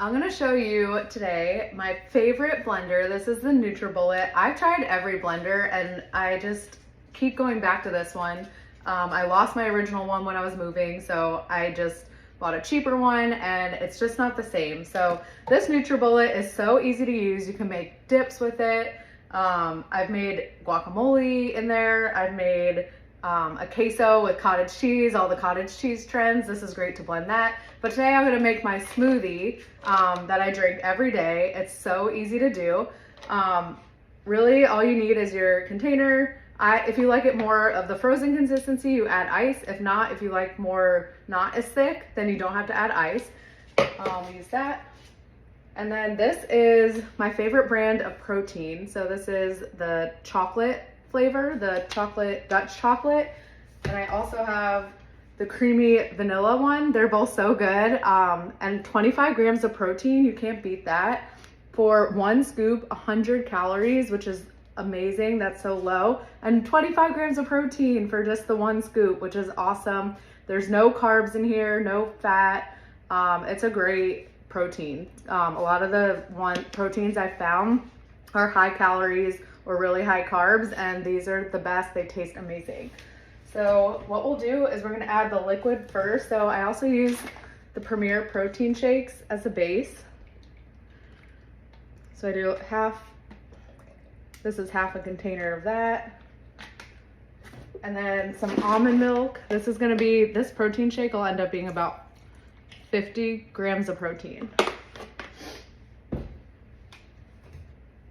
I'm gonna show you today my favorite blender. This is the NutriBullet. I've tried every blender and I just keep going back to this one. I lost my original one when I was moving, so I just bought a cheaper one and it's just not the same. So this NutriBullet is so easy to use. You can make dips with it. I've made guacamole in there. I've made a queso with cottage cheese, all the cottage cheese trends. This is great to blend that. But today I'm gonna make my smoothie that I drink every day. It's so easy to do. Really all you need is your container. If you like it more of the frozen consistency, you add ice. If not, if you like more not as thick, then you don't have to add ice. Use that. And then this is my favorite brand of protein. So this is the chocolate flavor, the chocolate Dutch chocolate. And I also have the creamy vanilla one. They're both so good. And 25 grams of protein, you can't beat that. For one scoop, 100 calories, which is amazing. That's so low. And 25 grams of protein for just the one scoop, which is awesome. There's no carbs in here, no fat. It's a great protein. A lot of the proteins I found are high calories or really high carbs, and these are the best. They taste amazing. So what we'll do is we're gonna add the liquid first. So I also use the Premier protein shakes as a base. So I do this is half a container of that. And then some almond milk. This protein shake will end up being about 50 grams of protein.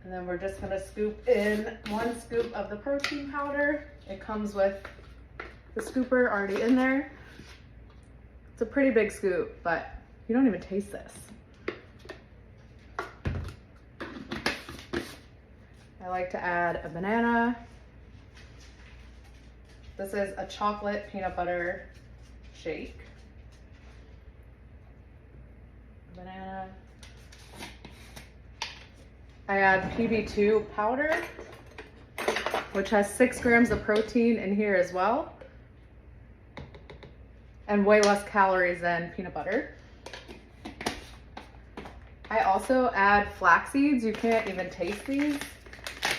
And then we're just gonna scoop in 1 scoop of the protein powder. It comes with the scooper already in there. It's a pretty big scoop, but you don't even taste this. I like to add a banana. This is a chocolate peanut butter shake. Banana. I add PB2 powder, which has 6 grams of protein in here as well, and way less calories than peanut butter. I also add flax seeds. You can't even taste these,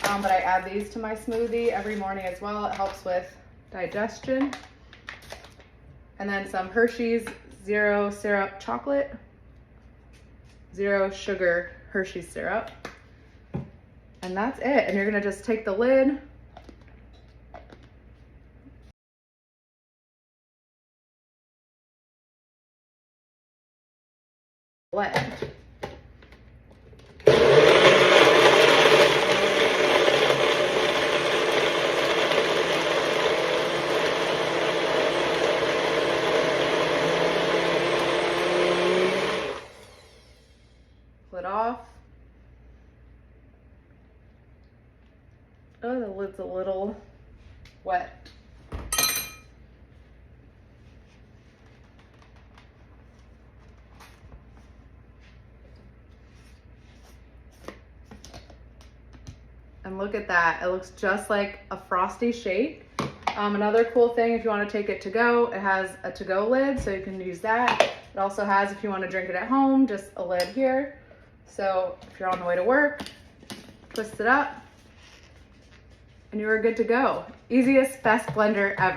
but I add these to my smoothie every morning as well. It helps with digestion. And then some Hershey's Zero Syrup Chocolate, zero sugar Hershey's syrup. And that's it. And you're gonna just take the lid, blend. Lid off. Oh, the lid's a little wet. And look at that. It looks just like a frosty shake. Another cool thing, if you want to take it to go, it has a to-go lid, so you can use that. It also has, if you want to drink it at home, just a lid here. So if you're on the way to work, twist it up, and you are good to go. Easiest, best blender ever.